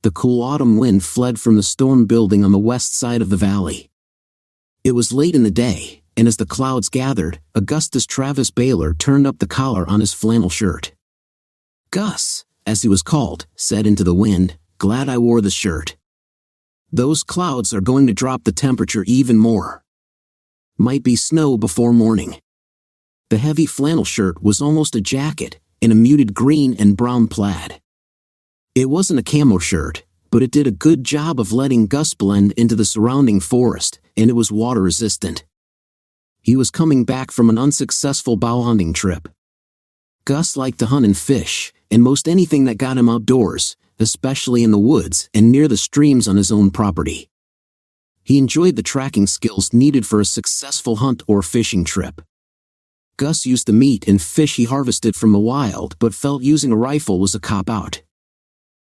the cool autumn wind fled from the stone building on the west side of the valley. It was late in the day, and as the clouds gathered, Augustus Travis Baylor turned up the collar on his flannel shirt. "Gus," as he was called, said into the wind, "glad I wore the shirt. Those clouds are going to drop the temperature even more. Might be snow before morning." The heavy flannel shirt was almost a jacket, in a muted green and brown plaid. It wasn't a camo shirt, but it did a good job of letting Gus blend into the surrounding forest, and it was water-resistant. He was coming back from an unsuccessful bow hunting trip. Gus liked to hunt and fish, and most anything that got him outdoors, especially in the woods and near the streams on his own property. He enjoyed the tracking skills needed for a successful hunt or fishing trip. Gus used the meat and fish he harvested from the wild, but felt using a rifle was a cop-out.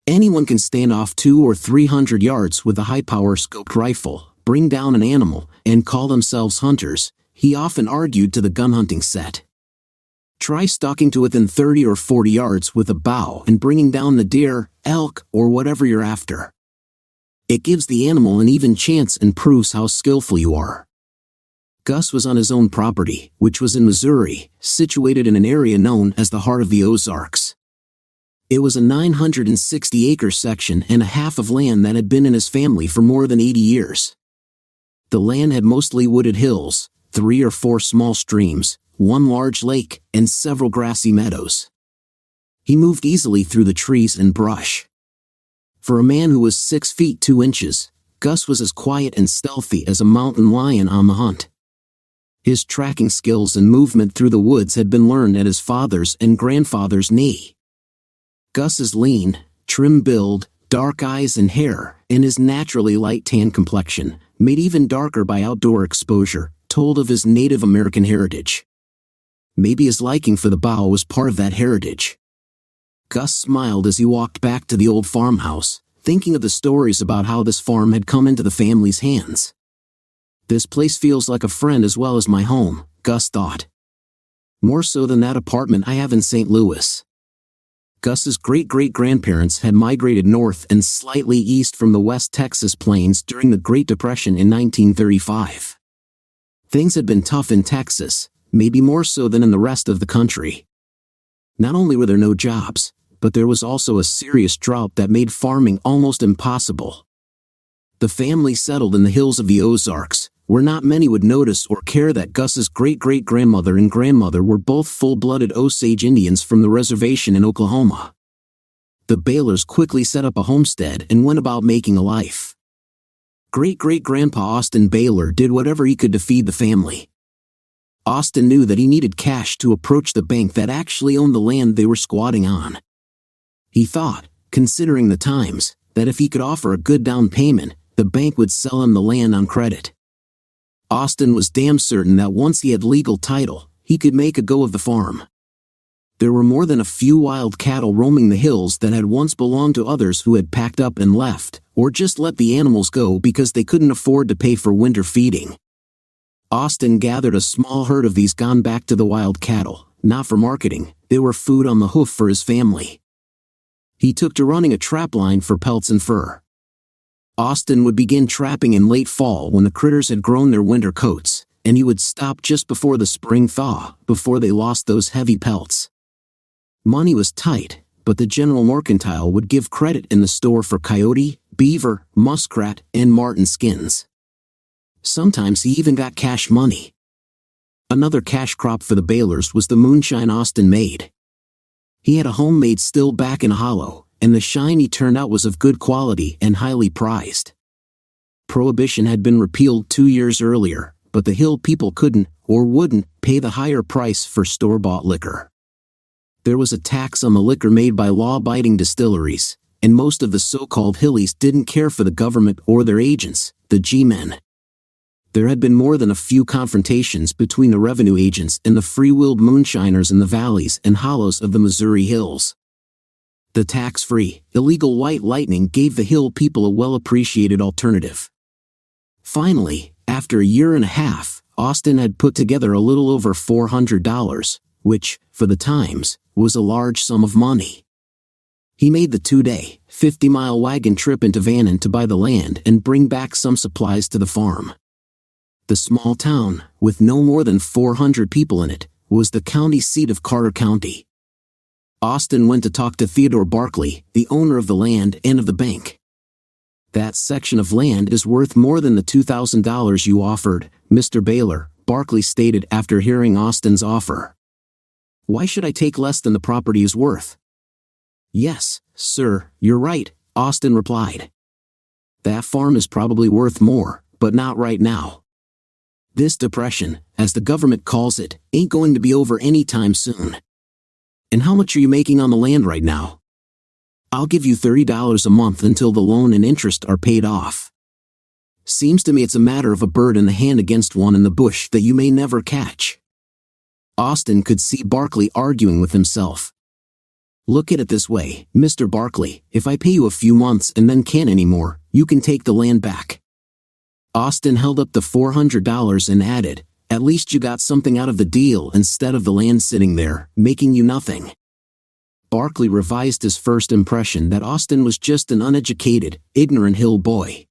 Anyone can stand off 200 or 300 yards with a high-power scoped rifle, bring down an animal, and call themselves hunters, he often argued to the gun hunting set. Try stalking to within 30 or 40 yards with a bow and bringing down the deer, elk, or whatever you're after. It gives the animal an even chance and proves how skillful you are. Gus was on his own property, which was in Missouri, situated in an area known as the Heart of the Ozarks. It was a 960-acre section and a half of land that had been in his family for more than 80 years. The land had mostly wooded hills, 3 or 4 small streams, 1 large lake, and several grassy meadows. He moved easily through the trees and brush. For a man who was 6 feet 2 inches, Gus was as quiet and stealthy as a mountain lion on the hunt. His tracking skills and movement through the woods had been learned at his father's and grandfather's knee. Gus's lean, trim build, dark eyes and hair, and his naturally light tan complexion, made even darker by outdoor exposure, told of his Native American heritage. Maybe his liking for the bow was part of that heritage. Gus smiled as he walked back to the old farmhouse, thinking of the stories about how this farm had come into the family's hands. "This place feels like a friend as well as my home," Gus thought. "More so than that apartment I have in St. Louis." Gus's great-great-grandparents had migrated north and slightly east from the West Texas plains during the Great Depression in 1935. Things had been tough in Texas, maybe more so than in the rest of the country. Not only were there no jobs, but there was also a serious drought that made farming almost impossible. The family settled in the hills of the Ozarks, where not many would notice or care that Gus's great-great-grandmother and grandmother were both full-blooded Osage Indians from the reservation in Oklahoma. The Baylors quickly set up a homestead and went about making a life. Great-great-grandpa Austin Baylor did whatever he could to feed the family. Austin knew that he needed cash to approach the bank that actually owned the land they were squatting on. He thought, considering the times, that if he could offer a good down payment, the bank would sell him the land on credit. Austin was damn certain that once he had legal title, he could make a go of the farm. There were more than a few wild cattle roaming the hills that had once belonged to others who had packed up and left, or just let the animals go because they couldn't afford to pay for winter feeding. Austin gathered a small herd of these gone back to the wild cattle, not for marketing, they were food on the hoof for his family. He took to running a trap line for pelts and fur. Austin would begin trapping in late fall when the critters had grown their winter coats, and he would stop just before the spring thaw, before they lost those heavy pelts. Money was tight, but the General Mercantile would give credit in the store for coyote, beaver, muskrat, and marten skins. Sometimes he even got cash money. Another cash crop for the Baylors was the moonshine Austin made. He had a homemade still back in a hollow, and the shine he turned out was of good quality and highly prized. Prohibition had been repealed 2 years earlier, but the Hill people couldn't, or wouldn't, pay the higher price for store-bought liquor. There was a tax on the liquor made by law-abiding distilleries, and most of the so-called Hillies didn't care for the government or their agents, the G-men. There had been more than a few confrontations between the revenue agents and the free-willed moonshiners in the valleys and hollows of the Missouri hills. The tax-free, illegal white lightning gave the Hill people a well-appreciated alternative. Finally, after a year and a half, Austin had put together a little over $400, which, for the times, was a large sum of money. He made the 2-day, 50-mile wagon trip into Vannon to buy the land and bring back some supplies to the farm. The small town, with no more than 400 people in it, was the county seat of Carter County. Austin went to talk to Theodore Barkley, the owner of the land and of the bank. "That section of land is worth more than the $2,000 you offered, Mr. Baylor," Barkley stated after hearing Austin's offer. "Why should I take less than the property is worth?" "Yes, sir, you're right," Austin replied. "That farm is probably worth more, but not right now. This depression, as the government calls it, ain't going to be over anytime soon. And how much are you making on the land right now?" "I'll give you $30 a month until the loan and interest are paid off. Seems to me it's a matter of a bird in the hand against one in the bush that you may never catch." Austin could see Barkley arguing with himself. "Look at it this way, Mr. Barkley, if I pay you a few months and then can't anymore, you can take the land back." Austin held up the $400 and added, "At least you got something out of the deal instead of the land sitting there, making you nothing." Barkley revised his first impression that Austin was just an uneducated, ignorant hill boy.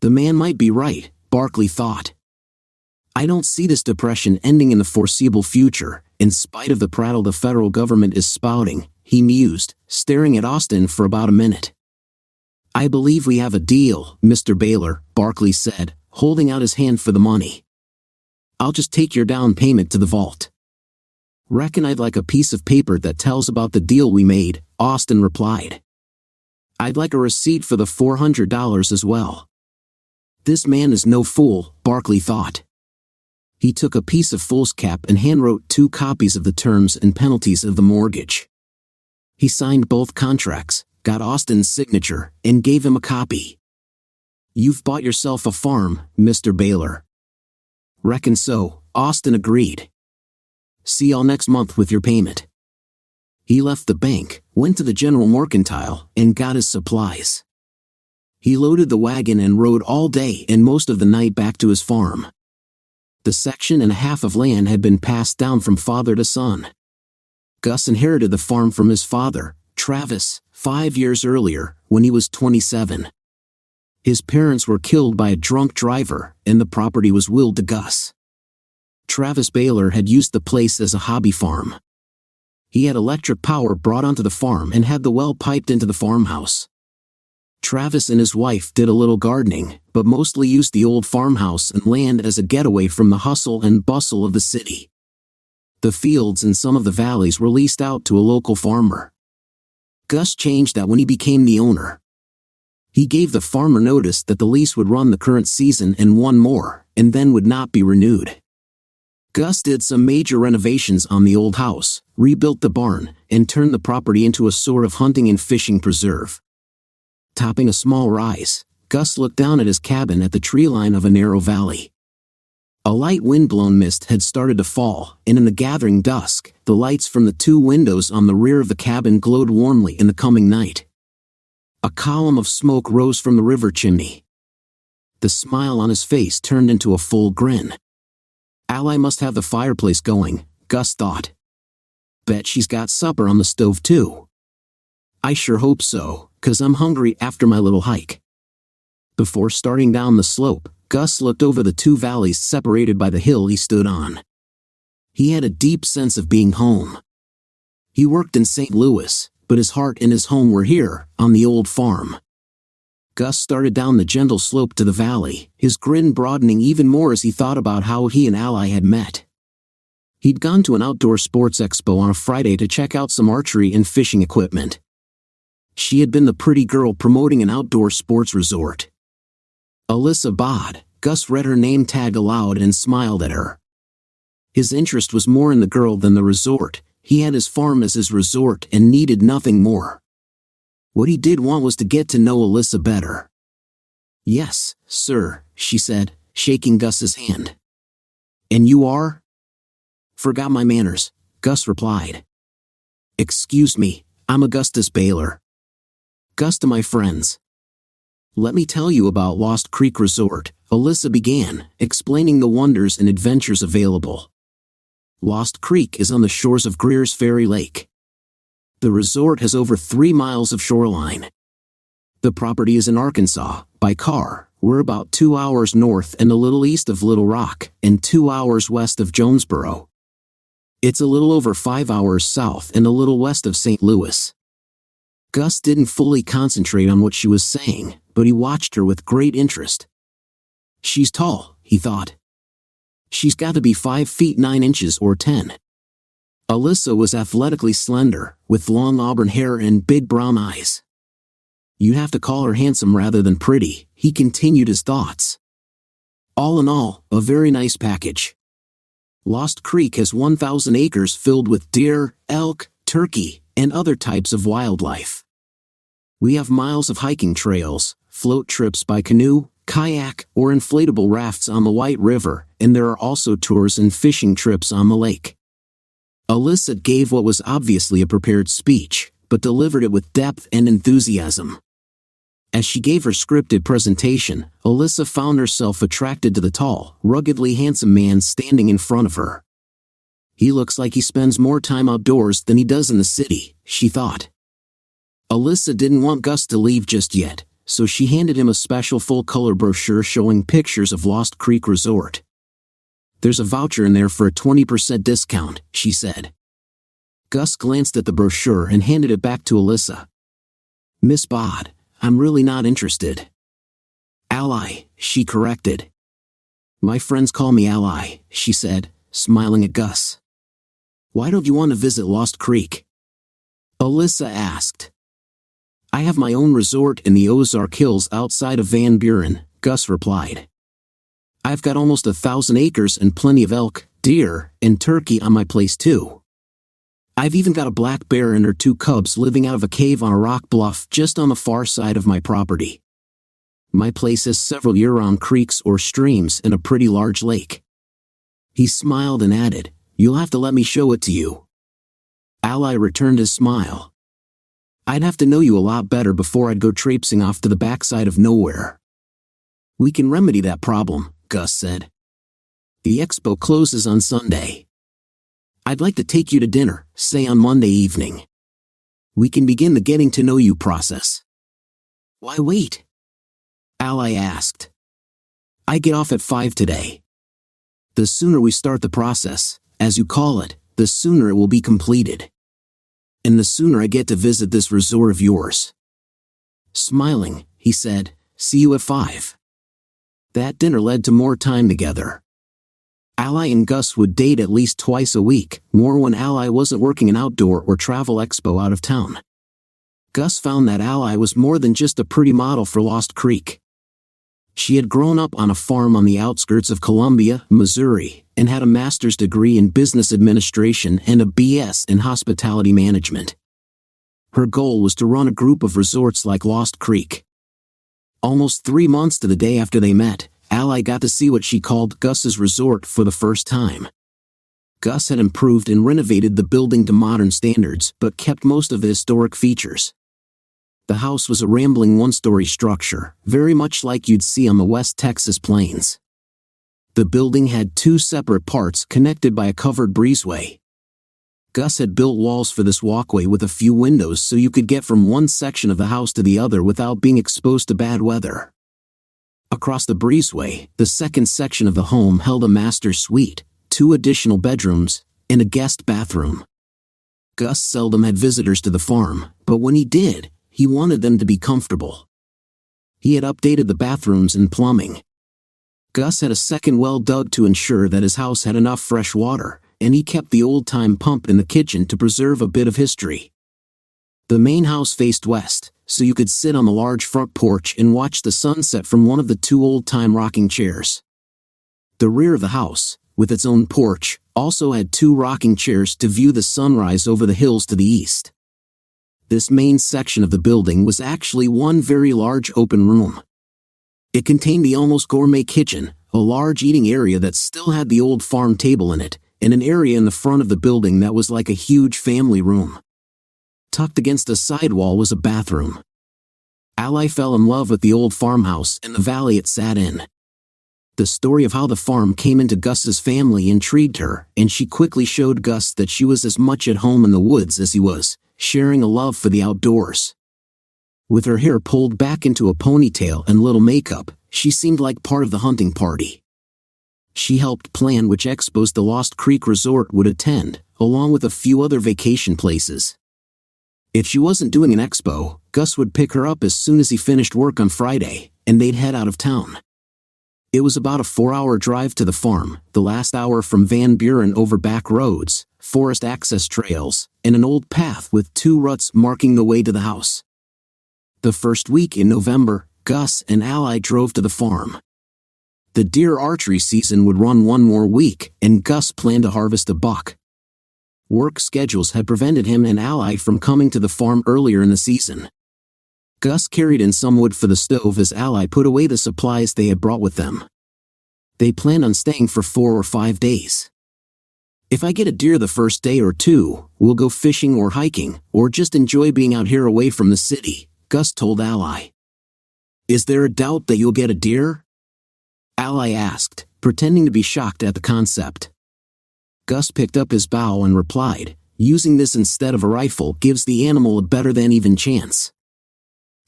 The man might be right, Barkley thought. "I don't see this depression ending in the foreseeable future, in spite of the prattle the federal government is spouting," he mused, staring at Austin for about a minute. "I believe we have a deal, Mr. Baylor," Barkley said, holding out his hand for the money. "I'll just take your down payment to the vault." "Reckon I'd like a piece of paper that tells about the deal we made," Austin replied. "I'd like a receipt for the $400 as well." This man is no fool, Barkley thought. He took a piece of foolscap and handwrote 2 copies of the terms and penalties of the mortgage. He signed both contracts, got Austin's signature, and gave him a copy. "You've bought yourself a farm, Mr. Baylor." "Reckon so," Austin agreed. "See y'all next month with your payment." He left the bank, went to the General Mercantile, and got his supplies. He loaded the wagon and rode all day and most of the night back to his farm. The section and a half of land had been passed down from father to son. Gus inherited the farm from his father, Travis, 5 years earlier, when he was 27. His parents were killed by a drunk driver, and the property was willed to Gus. Travis Baylor had used the place as a hobby farm. He had electric power brought onto the farm and had the well piped into the farmhouse. Travis and his wife did a little gardening, but mostly used the old farmhouse and land as a getaway from the hustle and bustle of the city. The fields in some of the valleys were leased out to a local farmer. Gus changed that when he became the owner. He gave the farmer notice that the lease would run the current season and one more, and then would not be renewed. Gus did some major renovations on the old house, rebuilt the barn, and turned the property into a sort of hunting and fishing preserve. Topping a small rise, Gus looked down at his cabin at the tree line of a narrow valley. A light wind-blown mist had started to fall, and in the gathering dusk, the lights from the 2 windows on the rear of the cabin glowed warmly in the coming night. A column of smoke rose from the river chimney. The smile on his face turned into a full grin. "Ally must have the fireplace going," Gus thought. "Bet she's got supper on the stove too. I sure hope so, 'cause I'm hungry after my little hike." Before starting down the slope, Gus looked over the 2 valleys separated by the hill he stood on. He had a deep sense of being home. He worked in St. Louis, but his heart and his home were here, on the old farm. Gus started down the gentle slope to the valley, his grin broadening even more as he thought about how he and Ally had met. He'd gone to an outdoor sports expo on a Friday to check out some archery and fishing equipment. She had been the pretty girl promoting an outdoor sports resort. Alyssa Bod. Gus read her name tag aloud and smiled at her. His interest was more in the girl than the resort. He had his farm as his resort and needed nothing more. What he did want was to get to know Alyssa better. "Yes, sir," she said, shaking Gus's hand. "And you are?" "Forgot my manners," Gus replied. "Excuse me, I'm Augustus Baylor." "Gus to my friends." "Let me tell you about Lost Creek Resort," Alyssa began, explaining the wonders and adventures available. Lost Creek is on the shores of Greer's Ferry Lake. The resort has over 3 miles of shoreline. The property is in Arkansas. By car, we're about 2 hours north and a little east of Little Rock, and 2 hours west of Jonesboro. It's a little over 5 hours south and a little west of St. Louis. Gus didn't fully concentrate on what she was saying, but he watched her with great interest. She's tall, he thought. She's got to be 5 feet 9 inches or 10. Alyssa was athletically slender, with long auburn hair and big brown eyes. You'd have to call her handsome rather than pretty, he continued his thoughts. All in all, a very nice package. Lost Creek has 1,000 acres filled with deer, elk, turkey, and other types of wildlife. We have miles of hiking trails, float trips by canoe, kayak, or inflatable rafts on the White River, and there are also tours and fishing trips on the lake. Alyssa gave what was obviously a prepared speech, but delivered it with depth and enthusiasm. As she gave her scripted presentation, Alyssa found herself attracted to the tall, ruggedly handsome man standing in front of her. He looks like he spends more time outdoors than he does in the city, she thought. Alyssa didn't want Gus to leave just yet, so she handed him a special full-color brochure showing pictures of Lost Creek Resort. There's a voucher in there for a 20% discount, she said. Gus glanced at the brochure and handed it back to Alyssa. Miss Bod, I'm really not interested. Ally, she corrected. My friends call me Ally, she said, smiling at Gus. Why don't you want to visit Lost Creek? Alyssa asked. I have my own resort in the Ozark Hills outside of Van Buren, Gus replied. I've got almost 1,000 acres and plenty of elk, deer, and turkey on my place too. I've even got a black bear and her 2 cubs living out of a cave on a rock bluff just on the far side of my property. My place has several year-round creeks or streams and a pretty large lake. He smiled and added, You'll have to let me show it to you. Ally returned his smile. I'd have to know you a lot better before I'd go traipsing off to the backside of nowhere. We can remedy that problem, Gus said. The expo closes on Sunday. I'd like to take you to dinner, say on Monday evening. We can begin the getting to know you process. Why wait? Ally asked. I get off at 5 today. The sooner we start the process, as you call it, the sooner it will be completed. And the sooner I get to visit this resort of yours. Smiling, he said, See you at 5. That dinner led to more time together. Ally and Gus would date at least twice a week, more when Ally wasn't working an outdoor or travel expo out of town. Gus found that Ally was more than just a pretty model for Lost Creek. She had grown up on a farm on the outskirts of Columbia, Missouri, and had a master's degree in business administration and a BS in hospitality management. Her goal was to run a group of resorts like Lost Creek. Almost 3 months to the day after they met, Ally got to see what she called Gus's resort for the first time. Gus had improved and renovated the building to modern standards, but kept most of the historic features. The house was a rambling 1-story structure, very much like you'd see on the West Texas plains. The building had 2 separate parts connected by a covered breezeway. Gus had built walls for this walkway with a few windows so you could get from one section of the house to the other without being exposed to bad weather. Across the breezeway, the second section of the home held a master suite, 2 additional bedrooms, and a guest bathroom. Gus seldom had visitors to the farm, but when he did, he wanted them to be comfortable. He had updated the bathrooms and plumbing. Gus had a second well dug to ensure that his house had enough fresh water, and he kept the old-time pump in the kitchen to preserve a bit of history. The main house faced west, so you could sit on the large front porch and watch the sunset from one of the 2 old-time rocking chairs. The rear of the house, with its own porch, also had 2 rocking chairs to view the sunrise over the hills to the east. This main section of the building was actually one very large open room. It contained the almost gourmet kitchen, a large eating area that still had the old farm table in it, and an area in the front of the building that was like a huge family room. Tucked against a side wall was a bathroom. Ally fell in love with the old farmhouse and the valley it sat in. The story of how the farm came into Gus's family intrigued her, and she quickly showed Gus that she was as much at home in the woods as he was, sharing a love for the outdoors. With her hair pulled back into a ponytail and little makeup, she seemed like part of the hunting party. She helped plan which expos the Lost Creek Resort would attend, along with a few other vacation places. If she wasn't doing an expo, Gus would pick her up as soon as he finished work on Friday, and they'd head out of town. It was about a 4-hour drive to the farm, the last hour from Van Buren over back roads, forest access trails, and an old path with 2 ruts marking the way to the house. The first week in November, Gus and Ally drove to the farm. The deer archery season would run 1 more week, and Gus planned to harvest a buck. Work schedules had prevented him and Ally from coming to the farm earlier in the season. Gus carried in some wood for the stove as Ally put away the supplies they had brought with them. They planned on staying for 4 or 5 days. "If I get a deer the first day or 2, we'll go fishing or hiking, or just enjoy being out here away from the city," Gus told Ally. "Is there a doubt that you'll get a deer?" Ally asked, pretending to be shocked at the concept. Gus picked up his bow and replied, "Using this instead of a rifle gives the animal a better than even chance."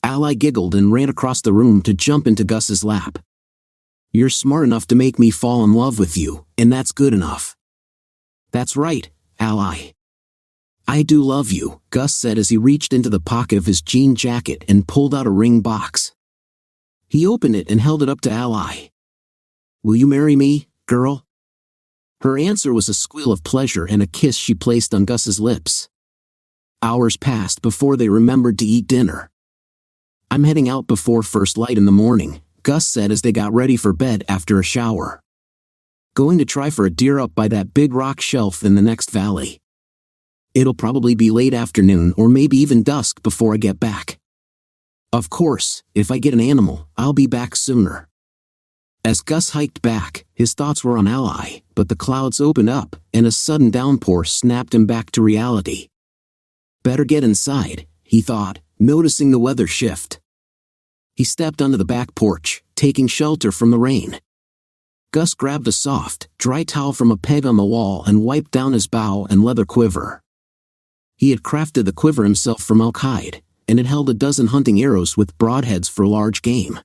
Ally giggled and ran across the room to jump into Gus's lap. "You're smart enough to make me fall in love with you, and that's good enough." "That's right, Ally. I do love you," Gus said as he reached into the pocket of his jean jacket and pulled out a ring box. He opened it and held it up to Ally. "Will you marry me, girl?" Her answer was a squeal of pleasure and a kiss she placed on Gus's lips. Hours passed before they remembered to eat dinner. "I'm heading out before first light in the morning," Gus said as they got ready for bed after a shower. "Going to try for a deer up by that big rock shelf in the next valley. It'll probably be late afternoon or maybe even dusk before I get back. Of course, if I get an animal, I'll be back sooner." As Gus hiked back, his thoughts were on Ally, but the clouds opened up, and a sudden downpour snapped him back to reality. Better get inside, he thought, noticing the weather shift. He stepped onto the back porch, taking shelter from the rain. Gus grabbed a soft, dry towel from a peg on the wall and wiped down his bow and leather quiver. He had crafted the quiver himself from elk hide, and it held a dozen hunting arrows with broadheads for large game.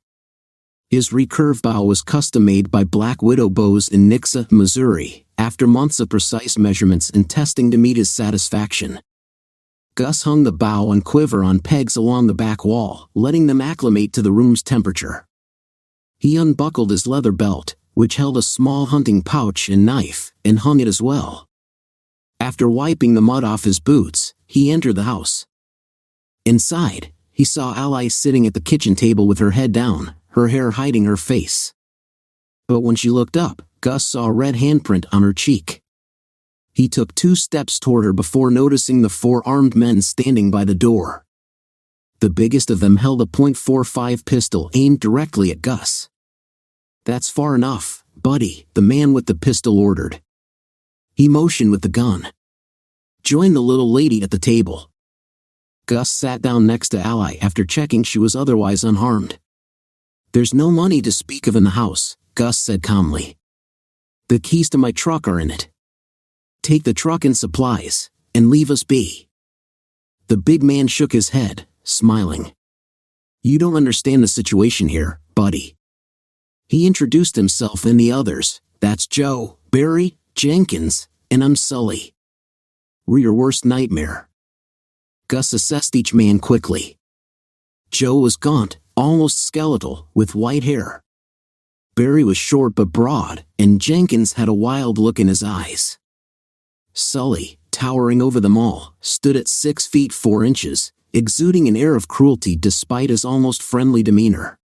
His recurve bow was custom-made by Black Widow Bows in Nixa, Missouri, after months of precise measurements and testing to meet his satisfaction. Gus hung the bow and quiver on pegs along the back wall, letting them acclimate to the room's temperature. He unbuckled his leather belt, which held a small hunting pouch and knife, and hung it as well. After wiping the mud off his boots, he entered the house. Inside, he saw Ally sitting at the kitchen table with her head down, her hair hiding her face. But when she looked up, Gus saw a red handprint on her cheek. He took 2 steps toward her before noticing the 4 armed men standing by the door. The biggest of them held a .45 pistol aimed directly at Gus. "That's far enough, buddy," the man with the pistol ordered. He motioned with the gun. "Join the little lady at the table." Gus sat down next to Ally after checking she was otherwise unharmed. "There's no money to speak of in the house," Gus said calmly. "The keys to my truck are in it. Take the truck and supplies, and leave us be." The big man shook his head, smiling. "You don't understand the situation here, buddy." He introduced himself and the others. "That's Joe, Barry, Jenkins, and I'm Sully. We're your worst nightmare." Gus assessed each man quickly. Joe was gaunt, almost skeletal, with white hair. Barry was short but broad, and Jenkins had a wild look in his eyes. Sully, towering over them all, stood at 6 feet 4 inches, exuding an air of cruelty despite his almost friendly demeanor.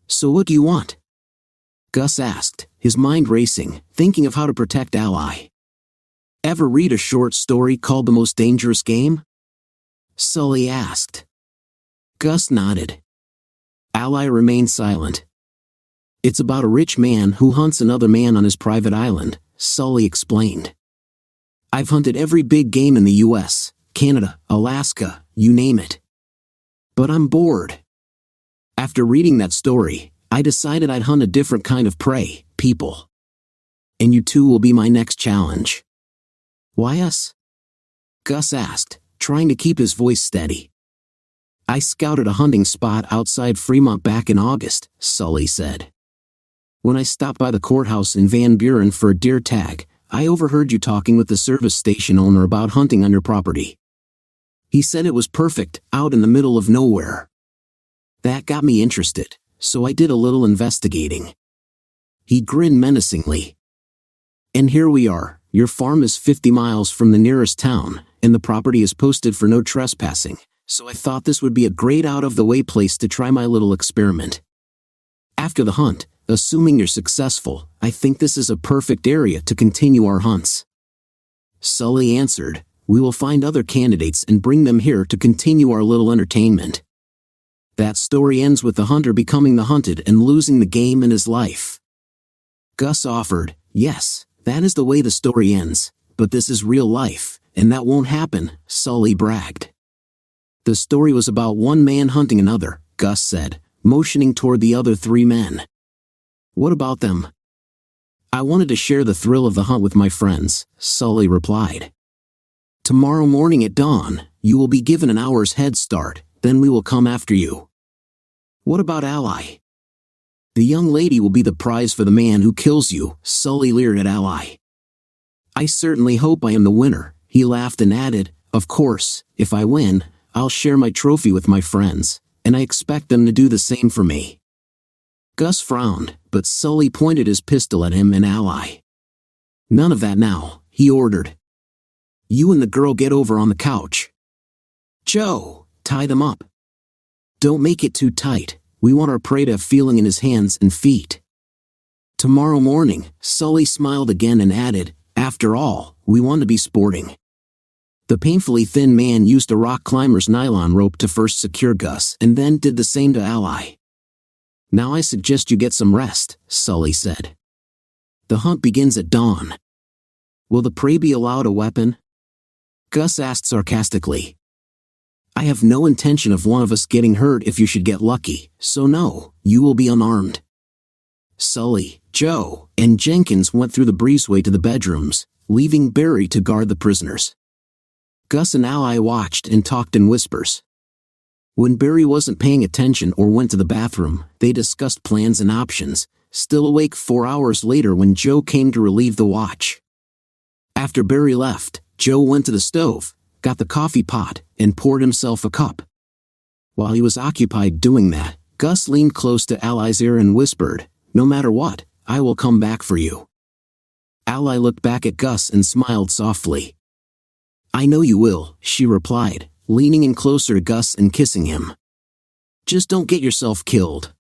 "So what do you want?" Gus asked, his mind racing, thinking of how to protect Ally. "Ever read a short story called The Most Dangerous Game?" Sully asked. Gus nodded. Ally remained silent. "It's about a rich man who hunts another man on his private island," Sully explained. "I've hunted every big game in the US, Canada, Alaska, you name it. But I'm bored. After reading that story, I decided I'd hunt a different kind of prey, people. And you two will be my next challenge." "Why us?" Gus asked, trying to keep his voice steady. "I scouted a hunting spot outside Fremont back in August," Sully said. "When I stopped by the courthouse in Van Buren for a deer tag, I overheard you talking with the service station owner about hunting on your property. He said it was perfect, out in the middle of nowhere. That got me interested, so I did a little investigating." He grinned menacingly. "And here we are. Your farm is 50 miles from the nearest town, and the property is posted for no trespassing, so I thought this would be a great out-of-the-way place to try my little experiment. After the hunt, assuming you're successful, I think this is a perfect area to continue our hunts." Sully answered, "We will find other candidates and bring them here to continue our little entertainment." That story ends with the hunter becoming the hunted and losing the game and his life. Gus offered, "Yes, that is the way the story ends, but this is real life, and that won't happen," Sully bragged. "The story was about one man hunting another," Gus said, motioning toward the other 3 men. "What about them?" "I wanted to share the thrill of the hunt with my friends," Sully replied. "Tomorrow morning at dawn, you will be given an hour's head start, then we will come after you." "What about Ally?" "The young lady will be the prize for the man who kills you," Sully leered at Ally. "I certainly hope I am the winner," he laughed and added, "Of course, if I win, I'll share my trophy with my friends, and I expect them to do the same for me." Gus frowned, but Sully pointed his pistol at him and Ally. "None of that now," he ordered. "You and the girl get over on the couch. Joe, tie them up. Don't make it too tight. We want our prey to have feeling in his hands and feet." Tomorrow morning, Sully smiled again and added, "After all, we want to be sporting." The painfully thin man used a rock climber's nylon rope to first secure Gus and then did the same to Ally. "Now I suggest you get some rest," Sully said. "The hunt begins at dawn." "Will the prey be allowed a weapon?" Gus asked sarcastically. "I have no intention of one of us getting hurt if you should get lucky, so no, you will be unarmed." Sully, Joe, and Jenkins went through the breezeway to the bedrooms, leaving Barry to guard the prisoners. Gus and Ally watched and talked in whispers. When Barry wasn't paying attention or went to the bathroom, they discussed plans and options, still awake 4 hours later when Joe came to relieve the watch. After Barry left, Joe went to the stove, got the coffee pot, and poured himself a cup. While he was occupied doing that, Gus leaned close to Ally's ear and whispered, "No matter what, I will come back for you." Ally looked back at Gus and smiled softly. "I know you will," she replied, leaning in closer to Gus and kissing him. "Just don't get yourself killed.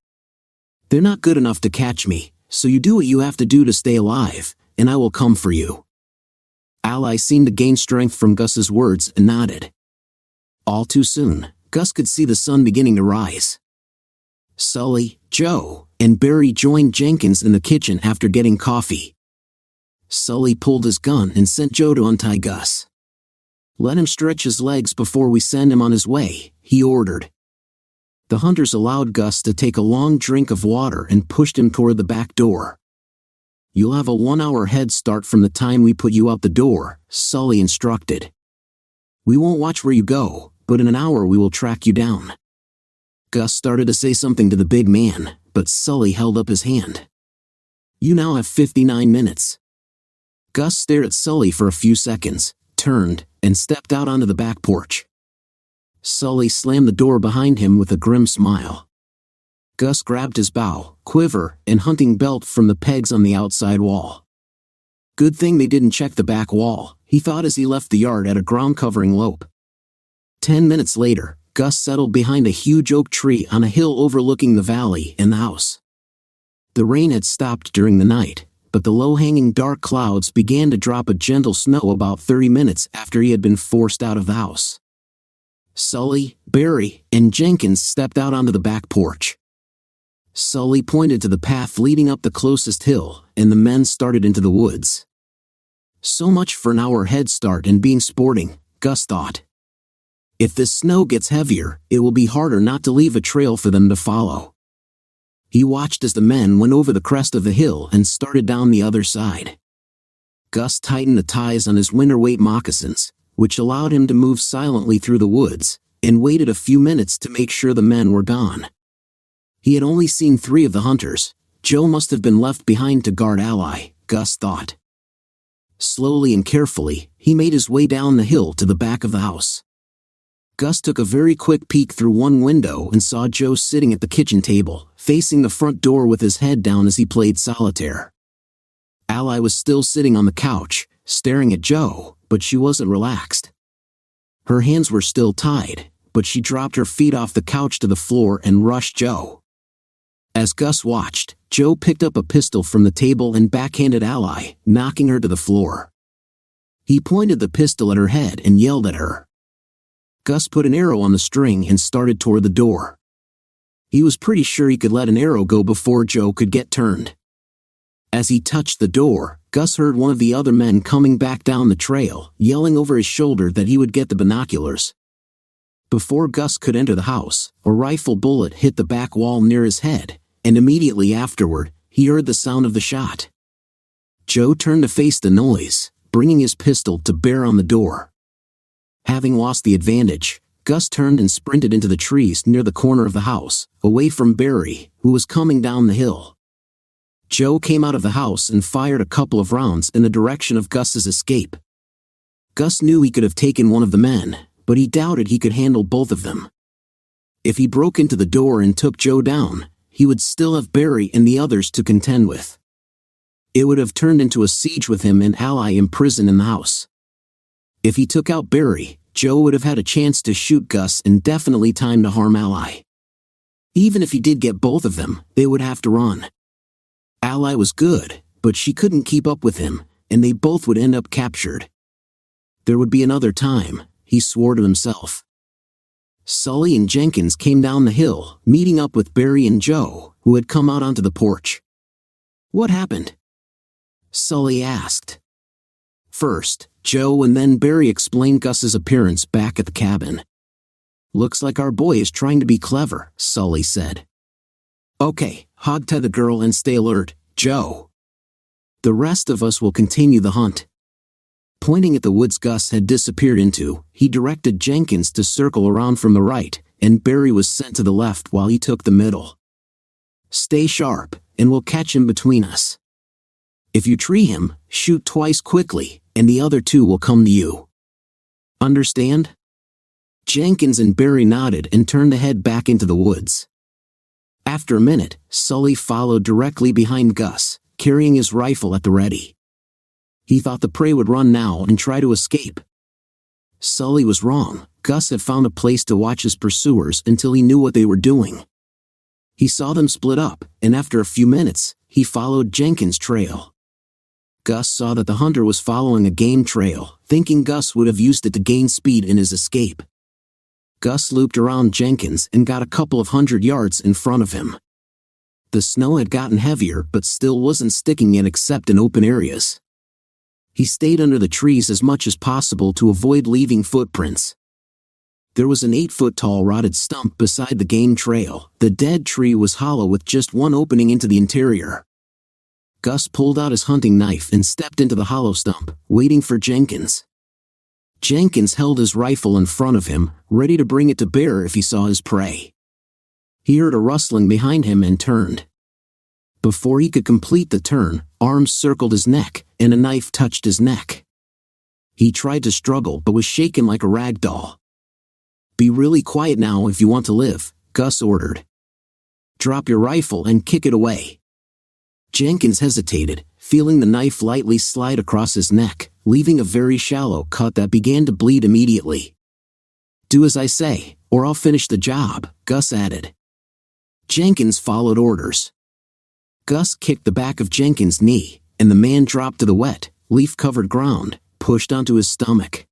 They're not good enough to catch me, so you do what you have to do to stay alive, and I will come for you." Ally seemed to gain strength from Gus's words and nodded. All too soon, Gus could see the sun beginning to rise. Sully, Joe, and Barry joined Jenkins in the kitchen after getting coffee. Sully pulled his gun and sent Joe to untie Gus. "Let him stretch his legs before we send him on his way," he ordered. The hunters allowed Gus to take a long drink of water and pushed him toward the back door. "You'll have a 1-hour head start from the time we put you out the door," Sully instructed. "We won't watch where you go, but in an hour we will track you down." Gus started to say something to the big man, but Sully held up his hand. "You now have 59 minutes. Gus stared at Sully for a few seconds, turned, and stepped out onto the back porch. Sully slammed the door behind him with a grim smile. Gus grabbed his bow, quiver, and hunting belt from the pegs on the outside wall. Good thing they didn't check the back wall, he thought as he left the yard at a ground-covering lope. 10 minutes later, Gus settled behind a huge oak tree on a hill overlooking the valley and the house. The rain had stopped during the night, but the low-hanging dark clouds began to drop a gentle snow about 30 minutes after he had been forced out of the house. Sully, Barry, and Jenkins stepped out onto the back porch. Sully pointed to the path leading up the closest hill, and the men started into the woods. So much for an hour head start and being sporting, Gus thought. If this snow gets heavier, it will be harder not to leave a trail for them to follow. He watched as the men went over the crest of the hill and started down the other side. Gus tightened the ties on his winter weight moccasins, which allowed him to move silently through the woods, and waited a few minutes to make sure the men were gone. He had only seen 3 of the hunters. Joe must have been left behind to guard Ally, Gus thought. Slowly and carefully, he made his way down the hill to the back of the house. Gus took a very quick peek through one window and saw Joe sitting at the kitchen table, facing the front door with his head down as he played solitaire. Ally was still sitting on the couch, staring at Joe, but she wasn't relaxed. Her hands were still tied, but she dropped her feet off the couch to the floor and rushed Joe. As Gus watched, Joe picked up a pistol from the table and backhanded Ally, knocking her to the floor. He pointed the pistol at her head and yelled at her. Gus put an arrow on the string and started toward the door. He was pretty sure he could let an arrow go before Joe could get turned. As he touched the door, Gus heard one of the other men coming back down the trail, yelling over his shoulder that he would get the binoculars. Before Gus could enter the house, a rifle bullet hit the back wall near his head, and immediately afterward, he heard the sound of the shot. Joe turned to face the noise, bringing his pistol to bear on the door. Having lost the advantage, Gus turned and sprinted into the trees near the corner of the house, away from Barry, who was coming down the hill. Joe came out of the house and fired a couple of rounds in the direction of Gus's escape. Gus knew he could have taken one of the men, but he doubted he could handle both of them. If he broke into the door and took Joe down, he would still have Barry and the others to contend with. It would have turned into a siege with him and Ally imprisoned in the house. If he took out Barry, Joe would have had a chance to shoot Gus and definitely time to harm Ally. Even if he did get both of them, they would have to run. Ally was good, but she couldn't keep up with him, and they both would end up captured. There would be another time, he swore to himself. Sully and Jenkins came down the hill, meeting up with Barry and Joe, who had come out onto the porch. "What happened?" Sully asked. First, Joe and then Barry explained Gus's appearance back at the cabin. "Looks like our boy is trying to be clever," Sully said. "Okay, hog-tie the girl and stay alert, Joe. The rest of us will continue the hunt." Pointing at the woods Gus had disappeared into, he directed Jenkins to circle around from the right, and Barry was sent to the left while he took the middle. "Stay sharp, and we'll catch him between us. If you tree him, shoot twice quickly, and the other 2 will come to you. Understand?" Jenkins and Barry nodded and turned to head back into the woods. After a minute, Sully followed directly behind Gus, carrying his rifle at the ready. He thought the prey would run now and try to escape. Sully was wrong. Gus had found a place to watch his pursuers until he knew what they were doing. He saw them split up, and after a few minutes, he followed Jenkins' trail. Gus saw that the hunter was following a game trail, thinking Gus would have used it to gain speed in his escape. Gus looped around Jenkins and got a couple of 100 yards in front of him. The snow had gotten heavier but still wasn't sticking yet except in open areas. He stayed under the trees as much as possible to avoid leaving footprints. There was an 8-foot-tall rotted stump beside the game trail. The dead tree was hollow with just one opening into the interior. Gus pulled out his hunting knife and stepped into the hollow stump, waiting for Jenkins. Jenkins held his rifle in front of him, ready to bring it to bear if he saw his prey. He heard a rustling behind him and turned. Before he could complete the turn, arms circled his neck, and a knife touched his neck. He tried to struggle but was shaken like a rag doll. "Be really quiet now if you want to live," Gus ordered. "Drop your rifle and kick it away." Jenkins hesitated, feeling the knife lightly slide across his neck, leaving a very shallow cut that began to bleed immediately. "Do as I say, or I'll finish the job," Gus added. Jenkins followed orders. Gus kicked the back of Jenkins' knee, and the man dropped to the wet, leaf-covered ground, pushed onto his stomach.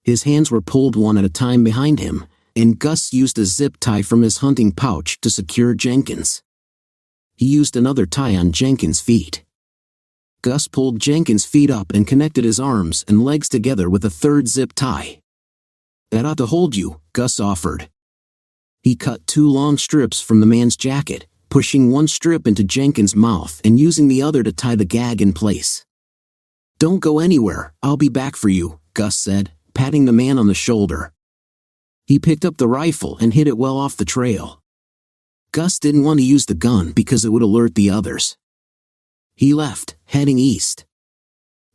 His hands were pulled one at a time behind him, and Gus used a zip tie from his hunting pouch to secure Jenkins. He used another tie on Jenkins' feet. Gus pulled Jenkins' feet up and connected his arms and legs together with a third zip tie. "That ought to hold you," Gus offered. He cut 2 long strips from the man's jacket, pushing one strip into Jenkins' mouth and using the other to tie the gag in place. "Don't go anywhere, I'll be back for you," Gus said, patting the man on the shoulder. He picked up the rifle and hit it well off the trail. Gus didn't want to use the gun because it would alert the others. He left, heading east.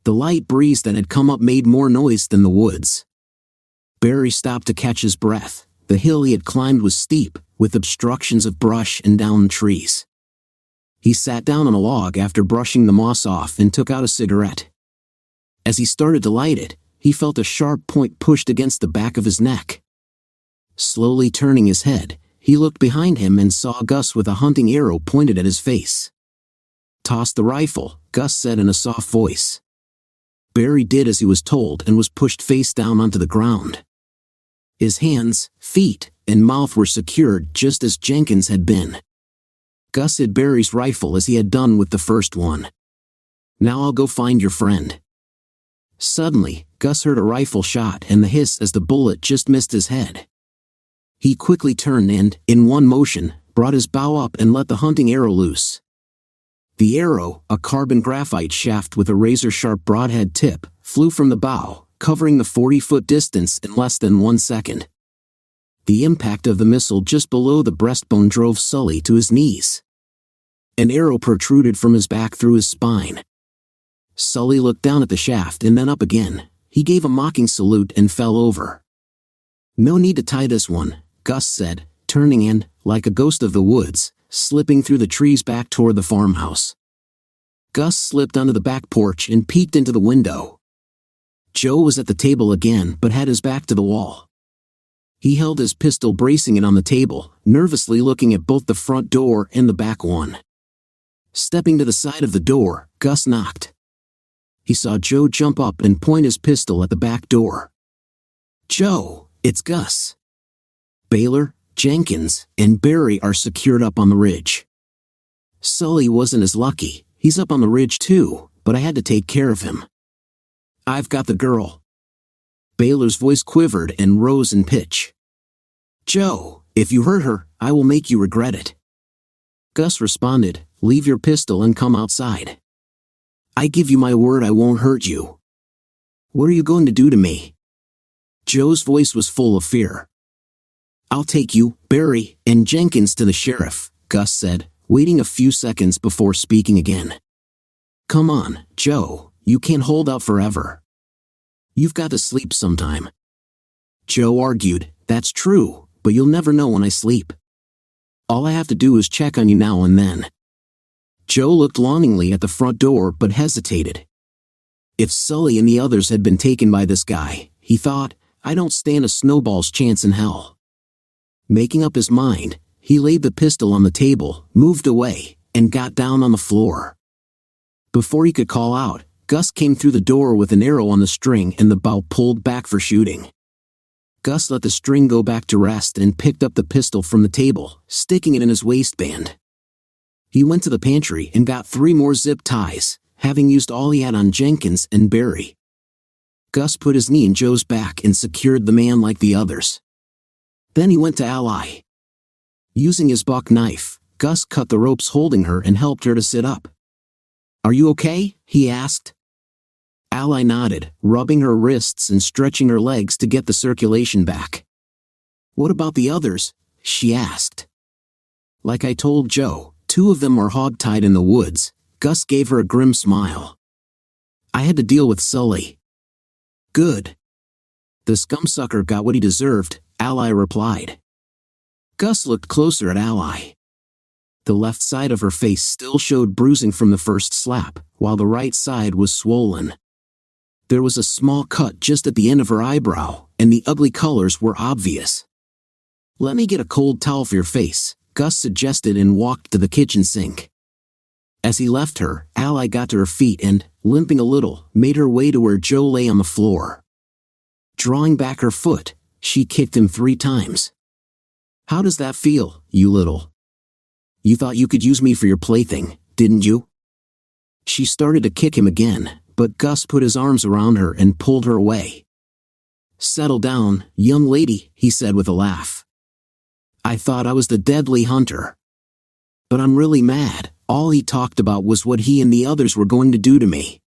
The light breeze that had come up made more noise than the woods. Barry stopped to catch his breath. The hill he had climbed was steep, with obstructions of brush and downed trees. He sat down on a log after brushing the moss off and took out a cigarette. As he started to light it, he felt a sharp point pushed against the back of his neck. Slowly turning his head, he looked behind him and saw Gus with a hunting arrow pointed at his face. "Toss the rifle," Gus said in a soft voice. Barry did as he was told and was pushed face down onto the ground. His hands, feet, and mouth were secured just as Jenkins had been. Gus hid Barry's rifle as he had done with the first one. "Now I'll go find your friend." Suddenly, Gus heard a rifle shot and the hiss as the bullet just missed his head. He quickly turned and, in one motion, brought his bow up and let the hunting arrow loose. The arrow, a carbon graphite shaft with a razor-sharp broadhead tip, flew from the bow, covering the 40-foot distance in less than 1 second. The impact of the missile just below the breastbone drove Sully to his knees. An arrow protruded from his back through his spine. Sully looked down at the shaft and then up again. He gave a mocking salute and fell over. "No need to tie this one," Gus said, turning and, like a ghost of the woods, slipping through the trees back toward the farmhouse. Gus slipped onto the back porch and peeked into the window. Joe was at the table again but had his back to the wall. He held his pistol, bracing it on the table, nervously looking at both the front door and the back one. Stepping to the side of the door, Gus knocked. He saw Joe jump up and point his pistol at the back door. "Joe, it's Gus. Baylor, Jenkins, and Barry are secured up on the ridge. Sully wasn't as lucky. He's up on the ridge too, but I had to take care of him. I've got the girl." Baylor's voice quivered and rose in pitch. "Joe, if you hurt her, I will make you regret it." Gus responded, "Leave your pistol and come outside. I give you my word I won't hurt you." "What are you going to do to me?" Joe's voice was full of fear. "I'll take you, Barry, and Jenkins to the sheriff," Gus said, waiting a few seconds before speaking again. "Come on, Joe, you can't hold out forever. You've got to sleep sometime." Joe argued, "That's true, but you'll never know when I sleep. All I have to do is check on you now and then." Joe looked longingly at the front door but hesitated. If Sully and the others had been taken by this guy, he thought, I don't stand a snowball's chance in hell. Making up his mind, he laid the pistol on the table, moved away, and got down on the floor. Before he could call out, Gus came through the door with an arrow on the string and the bow pulled back for shooting. Gus let the string go back to rest and picked up the pistol from the table, sticking it in his waistband. He went to the pantry and got 3 more zip ties, having used all he had on Jenkins and Barry. Gus put his knee in Joe's back and secured the man like the others. Then he went to Ally. Using his buck knife, Gus cut the ropes holding her and helped her to sit up. "Are you okay?" he asked. Ally nodded, rubbing her wrists and stretching her legs to get the circulation back. "What about the others?" she asked. "Like I told Joe, 2 of them are hogtied in the woods." Gus gave her a grim smile. "I had to deal with Sully." "Good. The scumsucker got what he deserved," Ally replied. Gus looked closer at Ally. The left side of her face still showed bruising from the first slap, while the right side was swollen. There was a small cut just at the end of her eyebrow, and the ugly colors were obvious. "Let me get a cold towel for your face," Gus suggested and walked to the kitchen sink. As he left her, Ally got to her feet and, limping a little, made her way to where Joe lay on the floor. Drawing back her foot, she kicked him 3 times. "How does that feel, you little? You thought you could use me for your plaything, didn't you?" She started to kick him again, but Gus put his arms around her and pulled her away. "Settle down, young lady," he said with a laugh. "I thought I was the deadly hunter. But I'm really mad. All he talked about was what he and the others were going to do to me."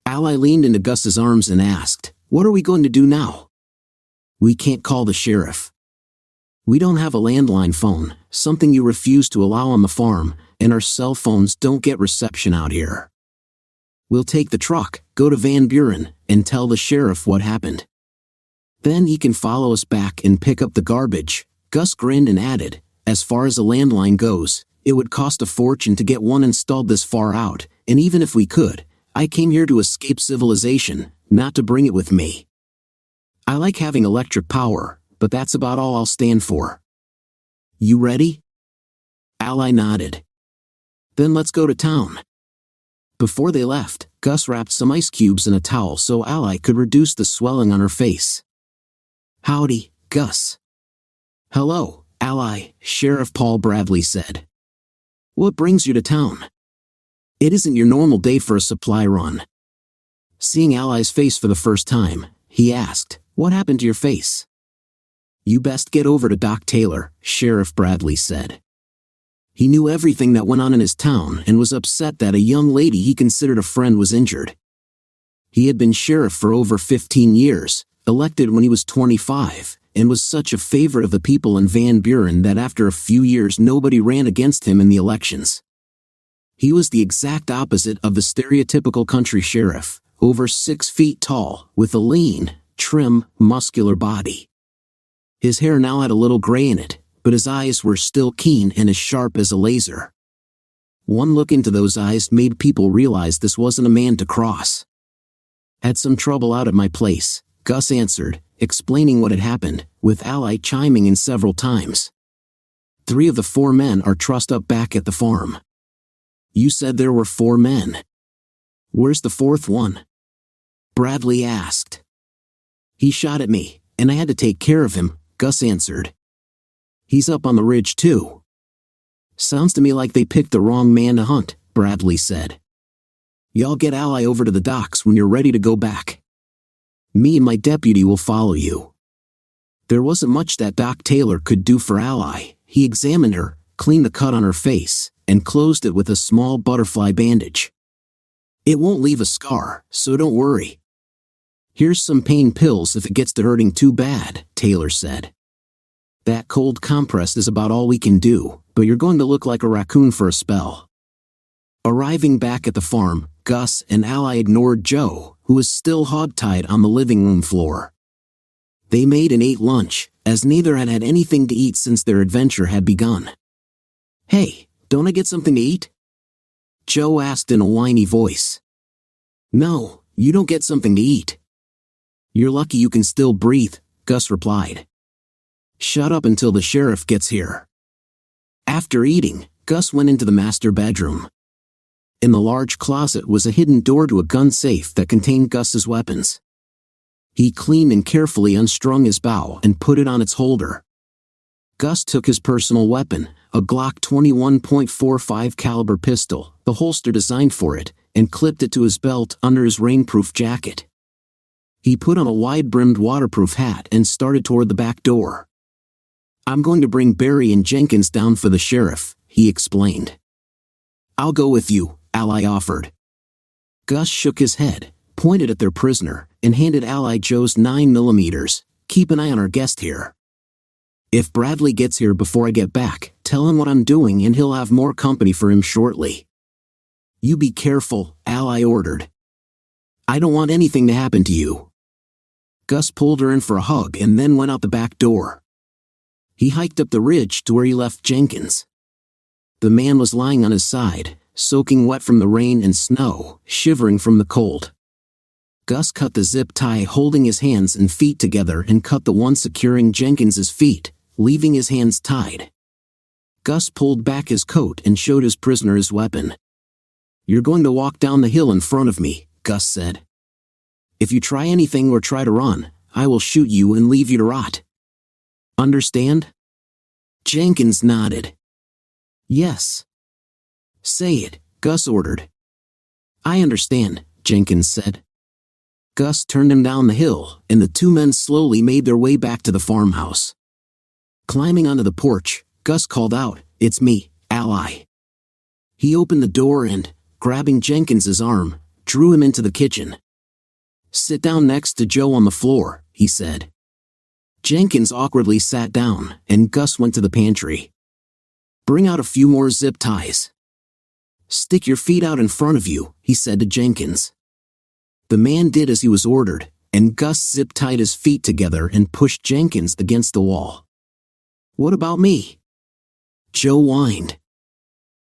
Ally leaned into Gus's arms and asked, What are we going to do now? We can't call the sheriff. We don't have a landline phone, something you refuse to allow on the farm, and our cell phones don't get reception out here. We'll take the truck, go to Van Buren, and tell the sheriff what happened. Then he can follow us back and pick up the garbage. Gus grinned and added, as far as a landline goes, it would cost a fortune to get one installed this far out, and even if we could, I came here to escape civilization, not to bring it with me. I like having electric power, but that's about all I'll stand for. You ready? Ally nodded. Then let's go to town. Before they left, Gus wrapped some ice cubes in a towel so Ally could reduce the swelling on her face. Howdy, Gus. Hello, Ally, Sheriff Paul Bradley said. What brings you to town? It isn't your normal day for a supply run. Seeing Ally's face for the first time, he asked, What happened to your face? You best get over to Doc Taylor, Sheriff Bradley said. He knew everything that went on in his town and was upset that a young lady he considered a friend was injured. He had been sheriff for over 15 years, elected when he was 25, and was such a favorite of the people in Van Buren that after a few years nobody ran against him in the elections. He was the exact opposite of the stereotypical country sheriff, over 6 feet tall, with a lean, trim, muscular body. His hair now had a little gray in it, but his eyes were still keen and as sharp as a laser. One look into those eyes made people realize this wasn't a man to cross. Had some trouble out at my place, Gus answered, explaining what had happened, with Ally chiming in several times. 3 of the 4 men are trussed up back at the farm. You said there were 4 men. Where's the 4th one? Bradley asked. He shot at me, and I had to take care of him, Gus answered. He's up on the ridge too. Sounds to me like they picked the wrong man to hunt, Bradley said. Y'all get Ally over to the docks when you're ready to go back. Me and my deputy will follow you. There wasn't much that Doc Taylor could do for Ally. He examined her, cleaned the cut on her face, and closed it with a small butterfly bandage. It won't leave a scar, so don't worry. Here's some pain pills if it gets to hurting too bad, Taylor said. That cold compress is about all we can do, but you're going to look like a raccoon for a spell. Arriving back at the farm, Gus and Ally ignored Joe, who was still hogtied on the living room floor. They made and ate lunch, as neither had had anything to eat since their adventure had begun. Hey, don't I get something to eat? Joe asked in a whiny voice. No, you don't get something to eat. You're lucky you can still breathe, Gus replied. Shut up until the sheriff gets here. After eating, Gus went into the master bedroom. In the large closet was a hidden door to a gun safe that contained Gus's weapons. He cleaned and carefully unstrung his bow and put it on its holder. Gus took his personal weapon, a Glock 21.45 caliber pistol, the holster designed for it, and clipped it to his belt under his rainproof jacket. He put on a wide-brimmed waterproof hat and started toward the back door. I'm going to bring Barry and Jenkins down for the sheriff, he explained. I'll go with you, Ally offered. Gus shook his head, pointed at their prisoner, and handed Ally Joe's 9mm. Keep an eye on our guest here. If Bradley gets here before I get back, tell him what I'm doing and he'll have more company for him shortly. You be careful, Ally ordered. I don't want anything to happen to you. Gus pulled her in for a hug and then went out the back door. He hiked up the ridge to where he left Jenkins. The man was lying on his side, soaking wet from the rain and snow, shivering from the cold. Gus cut the zip tie holding his hands and feet together and cut the one securing Jenkins's feet, leaving his hands tied. Gus pulled back his coat and showed his prisoner his weapon. You're going to walk down the hill in front of me, Gus said. If you try anything or try to run, I will shoot you and leave you to rot. Understand? Jenkins nodded. Yes. Say it, Gus ordered. I understand, Jenkins said. Gus turned him down the hill, and the 2 men slowly made their way back to the farmhouse. Climbing onto the porch, Gus called out, It's me, Ally. He opened the door and, grabbing Jenkins's arm, drew him into the kitchen. "Sit down next to Joe on the floor," he said. Jenkins awkwardly sat down, and Gus went to the pantry. "Bring out a few more zip ties." "Stick your feet out in front of you," he said to Jenkins. The man did as he was ordered, and Gus zip-tied his feet together and pushed Jenkins against the wall. "What about me?" Joe whined.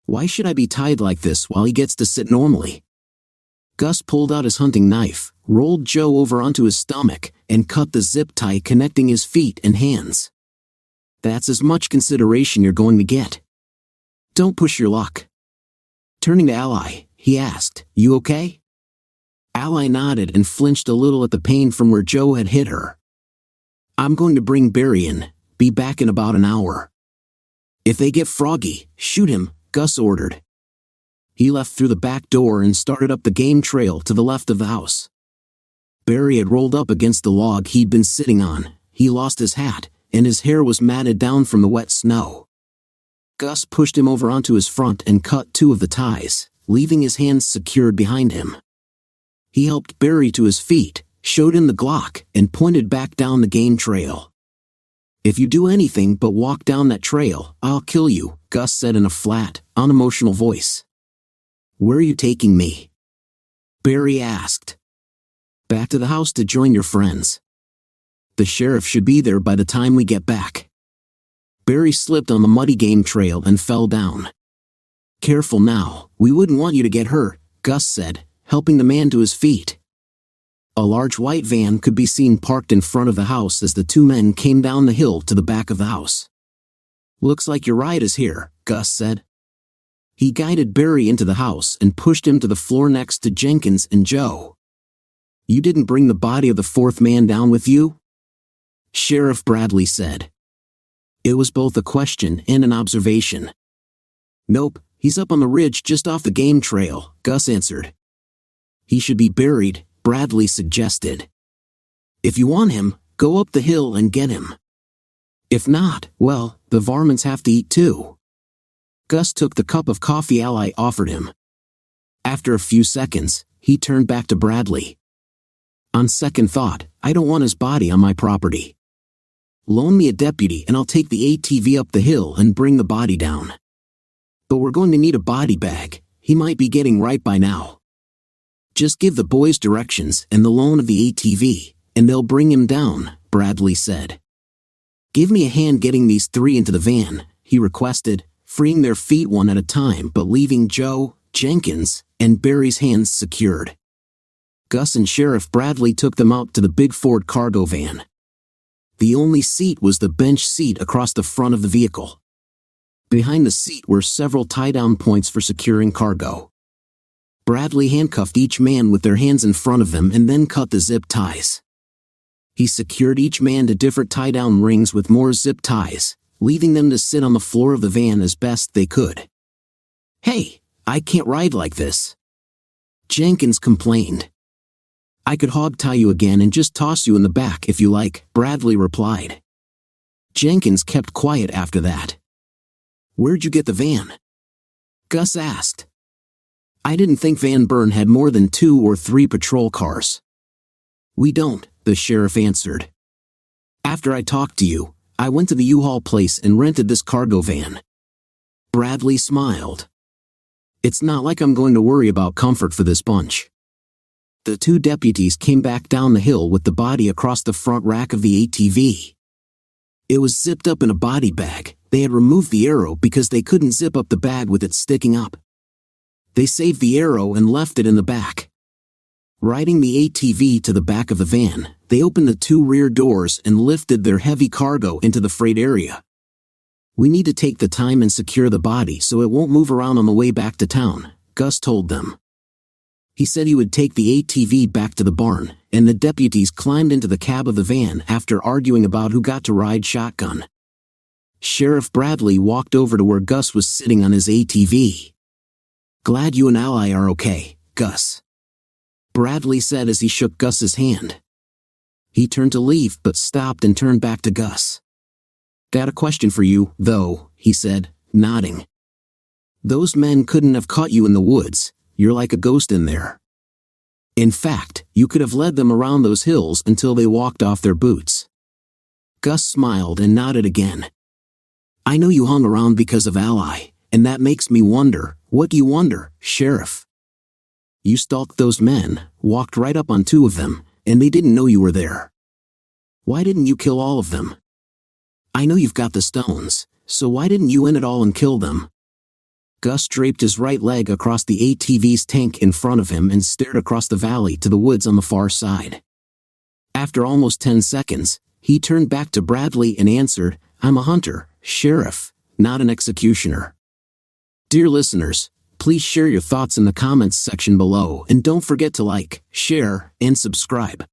"Why should I be tied like this while he gets to sit normally?" Gus pulled out his hunting knife, rolled Joe over onto his stomach, and cut the zip tie connecting his feet and hands. "That's as much consideration you're going to get. Don't push your luck." Turning to Ally, he asked, "You okay?" Ally nodded and flinched a little at the pain from where Joe had hit her. "I'm going to bring Barry in. Be back in about an hour." "If they get froggy, shoot him," Gus ordered. He left through the back door and started up the game trail to the left of the house. Barry had rolled up against the log he'd been sitting on. He lost his hat, and his hair was matted down from the wet snow. Gus pushed him over onto his front and cut 2 of the ties, leaving his hands secured behind him. He helped Barry to his feet, showed him the Glock, and pointed back down the game trail. "If you do anything but walk down that trail, I'll kill you," Gus said in a flat, unemotional voice. "Where are you taking me?" Barry asked. "Back to the house to join your friends. The sheriff should be there by the time we get back." Barry slipped on the muddy game trail and fell down. "Careful now, we wouldn't want you to get hurt," Gus said, helping the man to his feet. A large white van could be seen parked in front of the house as the 2 men came down the hill to the back of the house. "Looks like your ride is here," Gus said. He guided Barry into the house and pushed him to the floor next to Jenkins and Joe. "You didn't bring the body of the 4th man down with you?" Sheriff Bradley said. It was both a question and an observation. "Nope, he's up on the ridge just off the game trail," Gus answered. "He should be buried," Bradley suggested. "If you want him, go up the hill and get him. If not, well, the varmints have to eat too." Gus took the cup of coffee Ally offered him. After a few seconds, he turned back to Bradley. "On second thought, I don't want his body on my property. Loan me a deputy and I'll take the ATV up the hill and bring the body down. But we're going to need a body bag. He might be getting ripe by now. Just give the boys directions and the loan of the ATV, and they'll bring him down," Bradley said. "Give me a hand getting these 3 into the van," he requested, freeing their feet one at a time but leaving Joe, Jenkins, and Barry's hands secured. Gus and Sheriff Bradley took them out to the big Ford cargo van. The only seat was the bench seat across the front of the vehicle. Behind the seat were several tie-down points for securing cargo. Bradley handcuffed each man with their hands in front of them and then cut the zip ties. He secured each man to different tie-down rings with more zip ties, leaving them to sit on the floor of the van as best they could. "Hey, I can't ride like this," Jenkins complained. "I could hog-tie you again and just toss you in the back if you like," Bradley replied. Jenkins kept quiet after that. "Where'd you get the van?" Gus asked. "I didn't think Van Buren had more than 2 or 3 patrol cars." "We don't," the sheriff answered. "After I talked to you, I went to the U-Haul place and rented this cargo van." Bradley smiled. "It's not like I'm going to worry about comfort for this bunch." The 2 deputies came back down the hill with the body across the front rack of the ATV. It was zipped up in a body bag. They had removed the arrow because they couldn't zip up the bag with it sticking up. They saved the arrow and left it in the back. Riding the ATV to the back of the van, they opened the 2 rear doors and lifted their heavy cargo into the freight area. "We need to take the time and secure the body so it won't move around on the way back to town," Gus told them. He said he would take the ATV back to the barn, and the deputies climbed into the cab of the van after arguing about who got to ride shotgun. Sheriff Bradley walked over to where Gus was sitting on his ATV. "Glad you and Ally are okay, Gus," Bradley said as he shook Gus's hand. He turned to leave but stopped and turned back to Gus. "Got a question for you, though," he said, nodding. "Those men couldn't have caught you in the woods. You're like a ghost in there." In fact, you could have led them around those hills until they walked off their boots. Gus smiled and nodded again. I know you hung around because of Ally, and that makes me wonder, what do you wonder, Sheriff? You stalked those men, walked right up on 2 of them, and they didn't know you were there. Why didn't you kill all of them? I know you've got the stones, so why didn't you end it all and kill them? Gus draped his right leg across the ATV's tank in front of him and stared across the valley to the woods on the far side. After almost 10 seconds, he turned back to Bradley and answered, I'm a hunter, Sheriff, not an executioner. Dear listeners, please share your thoughts in the comments section below and don't forget to like, share, and subscribe.